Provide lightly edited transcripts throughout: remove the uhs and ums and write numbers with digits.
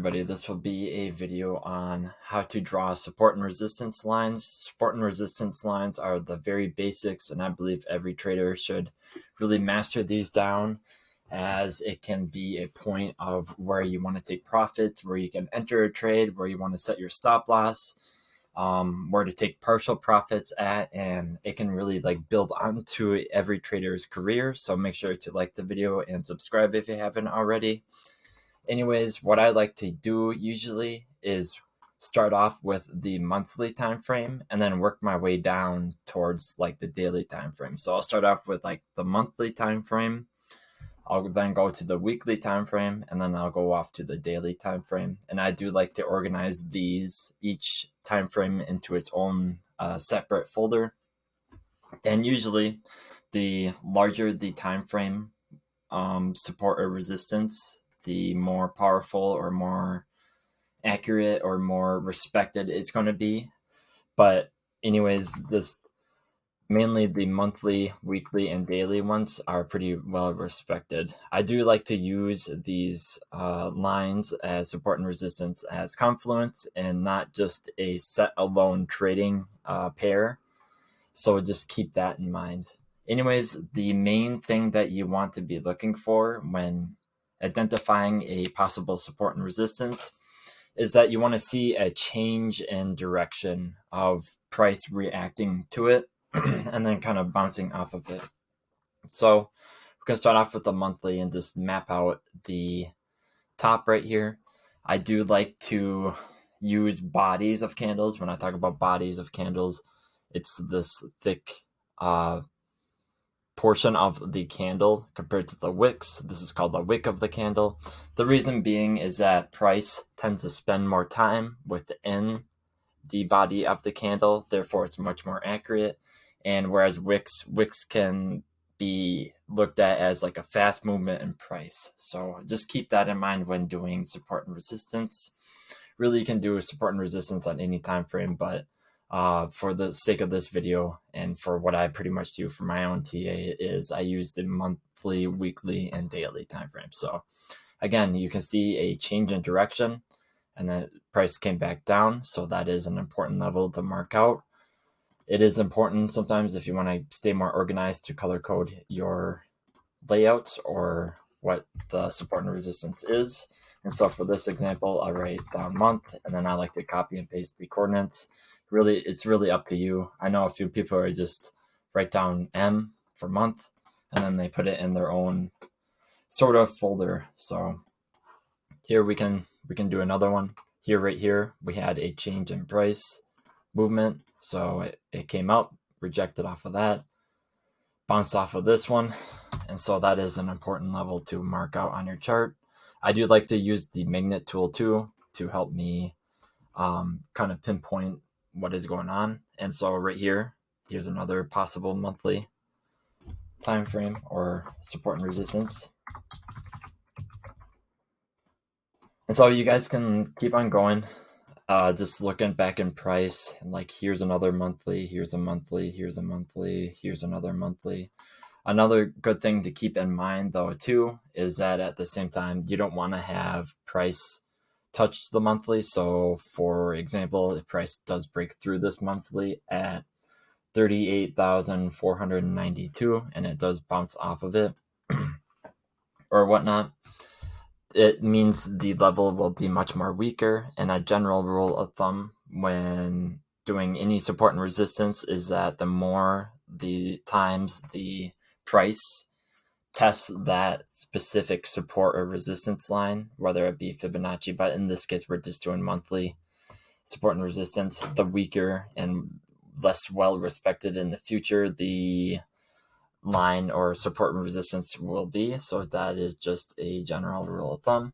Everybody, this will be a video on how to draw support and resistance lines. Support and resistance lines are the very basics, and I believe every trader should really master these down, as it can be a point of where you want to take profits, where you can enter a trade, where you want to set your stop loss, where to take partial profits at, and it can really build onto every trader's career. So make sure to like the video and subscribe if you haven't already. Anyways, what I like to do usually is start off with the monthly time frame and then work my way down towards the daily time frame. So I'll start off with the monthly time frame. I'll then go to the weekly time frame, and then I'll go off to the daily time frame. And I do like to organize each time frame into its own separate folder. And usually the larger the time frame support or resistance, the more powerful or more accurate or more respected it's going to be. But anyways, mainly the monthly, weekly, and daily ones are pretty well respected. I do like to use these lines as support and resistance as confluence and not just a set alone trading pair. So just keep that in mind. Anyways, the main thing that you want to be looking for when identifying a possible support and resistance is that you want to see a change in direction of price reacting to it and then kind of bouncing off of it. So we're going to start off with the monthly and just map out the top right here. I do like to use bodies of candles. When I talk about bodies of candles, it's this thick portion of the candle compared to the wicks. This is called the wick of the candle. The reason being is that price tends to spend more time within the body of the candle, therefore it's much more accurate. And whereas wicks can be looked at as a fast movement in price. So just keep that in mind when doing support and resistance. Really, you can do support and resistance on any time frame, but for the sake of this video and for what I pretty much do for my own TA is I use the monthly, weekly, and daily time frame. So again, you can see a change in direction and the price came back down. So that is an important level to mark out. It is important sometimes if you want to stay more organized to color code your layouts or what the support and resistance is. And so for this example, I'll write down month, and then I like to copy and paste the coordinates. Really, it's really up to you. I know a few people are just write down M for month, and then they put it in their own sort of folder. So here we can do another one. Here, right here, we had a change in price movement. So it came up, rejected off of that, bounced off of this one. And so that is an important level to mark out on your chart. I do like to use the magnet tool too to help me kind of pinpoint what is going on. And so right here, here's another possible monthly time frame or support and resistance. And so you guys can keep on going, just looking back in price, and here's another monthly, here's a monthly, here's a monthly, here's another monthly. Another good thing to keep in mind though too is that at the same time you don't want to have price touch the monthly. So for example, if price does break through this monthly at 38,492 and it does bounce off of it or whatnot, it means the level will be much more weaker. And a general rule of thumb when doing any support and resistance is that the more the times the price tests that specific support or resistance line, whether it be Fibonacci, but in this case we're just doing monthly support and resistance, the weaker and less well respected in the future the line or support and resistance will be. So that is just a general rule of thumb.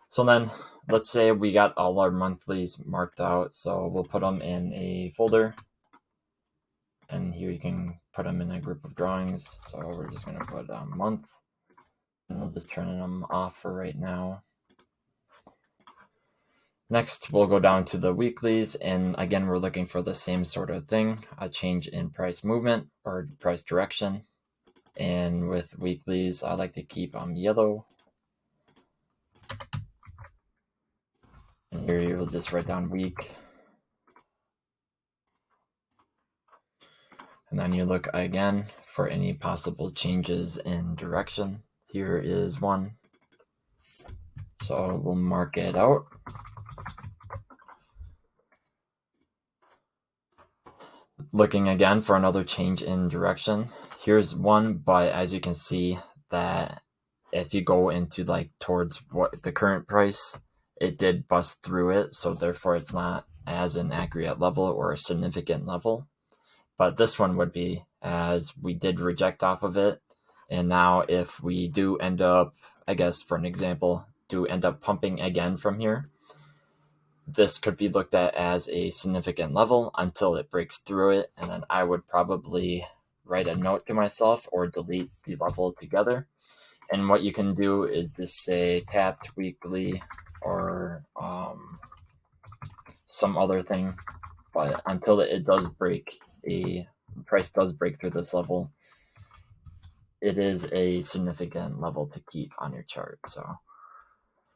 So then let's say we got all our monthlies marked out, so we'll put them in a folder, and here you can put them in a group of drawings. So we're just going to put a month, and we'll just turn them off for right now. Next, we'll go down to the weeklies, and again, we're looking for the same sort of thing, a change in price movement or price direction. And with weeklies, I like to keep yellow. here you'll just write down week. And then you look again for any possible changes in direction. Here is one. So we'll mark it out. Looking again for another change in direction. Here's one, but as you can see that if you go into like towards what the current price, it did bust through it. So therefore it's not as an accurate level or a significant level. But this one would be, as we did reject off of it. And now if we do end up, I guess for an example, do end up pumping again from here, this could be looked at as a significant level until it breaks through it. And then I would probably write a note to myself or delete the level together. And what you can do is just say tapped weekly or some other thing. But until it does break, a price does break through this level, it is a significant level to keep on your chart. So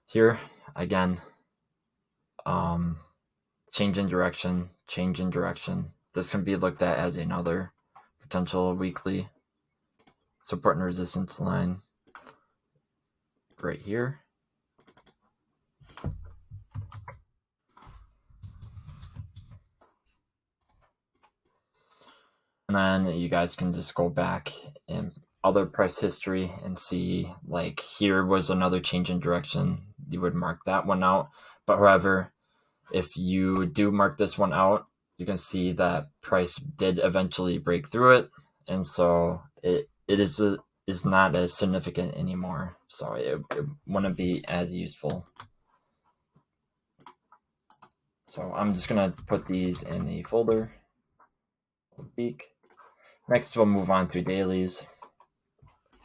here again, change in direction. This can be looked at as another potential weekly support and resistance line right here. And then you guys can just go back in other price history and see, like, here was another change in direction. You would mark that one out. But however, if you do mark this one out, you can see that price did eventually break through it. And so it is not as significant anymore. So it wouldn't be as useful. So I'm just going to put these in a folder. Week. Next, we'll move on to dailies.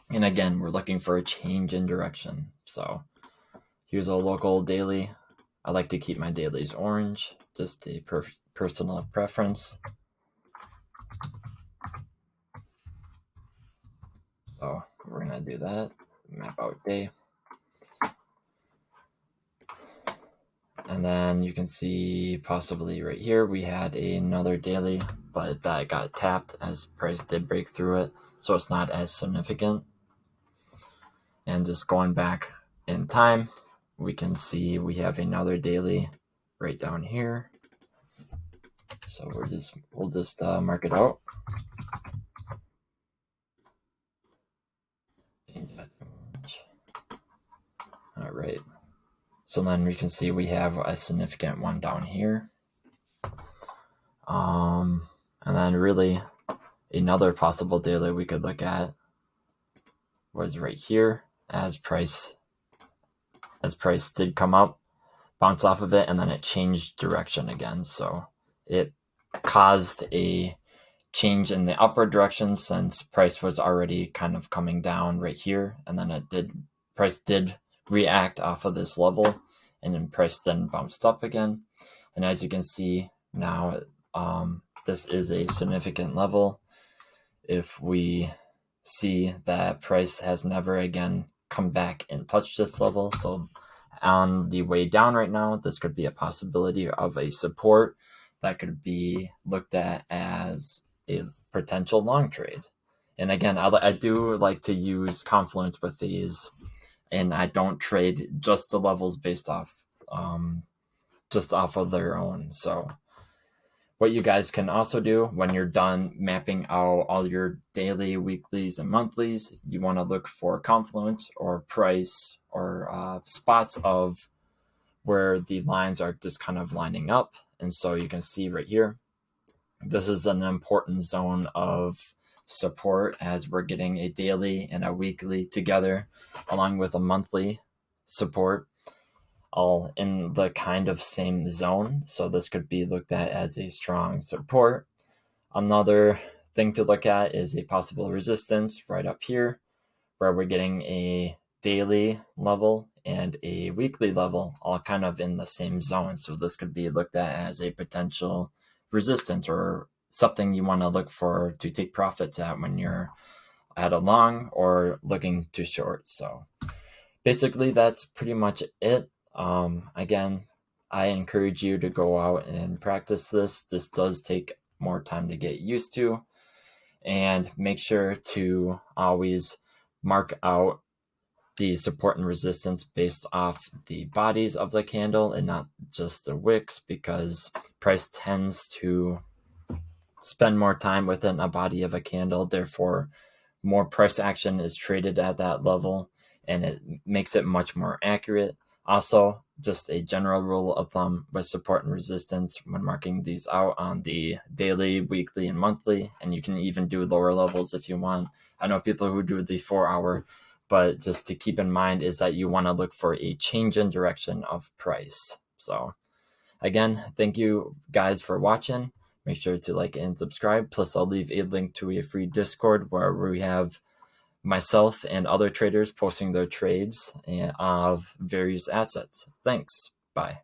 And again, we're looking for a change in direction. So here's a local daily. I like to keep my dailies orange, just a personal preference. So we're going to do that. Map out day. And then you can see possibly right here we had another daily, but that got tapped as price did break through it. So it's not as significant. And just going back in time, we can see we have another daily right down here. So we'll just mark it out. All right. So then we can see we have a significant one down here. And then really another possible daily we could look at was right here as price did come up, bounce off of it, and then it changed direction again. So it caused a change in the upward direction since price was already kind of coming down right here, and then price did react off of this level, and then price then bounced up again. And as you can see now, this is a significant level. If we see that price has never again come back and touched this level, so on the way down right now, this could be a possibility of a support that could be looked at as a potential long trade. And again, I do like to use Confluence with these, and I don't trade just the levels based off just off of their own. So what you guys can also do when you're done mapping out all your daily, weeklies, and monthlies, you want to look for Confluence or price or spots of where the lines are just kind of lining up. And so you can see right here, this is an important zone of support as we're getting a daily and a weekly together along with a monthly support, all in the kind of same zone. So this could be looked at as a strong support. Another thing to look at is a possible resistance right up here, where we're getting a daily level and a weekly level all kind of in the same zone. So this could be looked at as a potential resistance or something you want to look for to take profits at when you're at a long or looking to short. So basically that's pretty much it. Again, I encourage you to go out and practice this. This does take more time to get used to, and make sure to always mark out the support and resistance based off the bodies of the candle and not just the wicks, because price tends to spend more time within a body of a candle. Therefore, more price action is traded at that level, and it makes it much more accurate. Also, just a general rule of thumb with support and resistance when marking these out on the daily, weekly, and monthly, and you can even do lower levels if you want. I know people who do the 4-hour, but just to keep in mind is that you want to look for a change in direction of price. So again, thank you guys for watching. Make sure to like and subscribe. Plus, I'll leave a link to a free Discord where we have myself and other traders posting their trades of various assets. Thanks. Bye.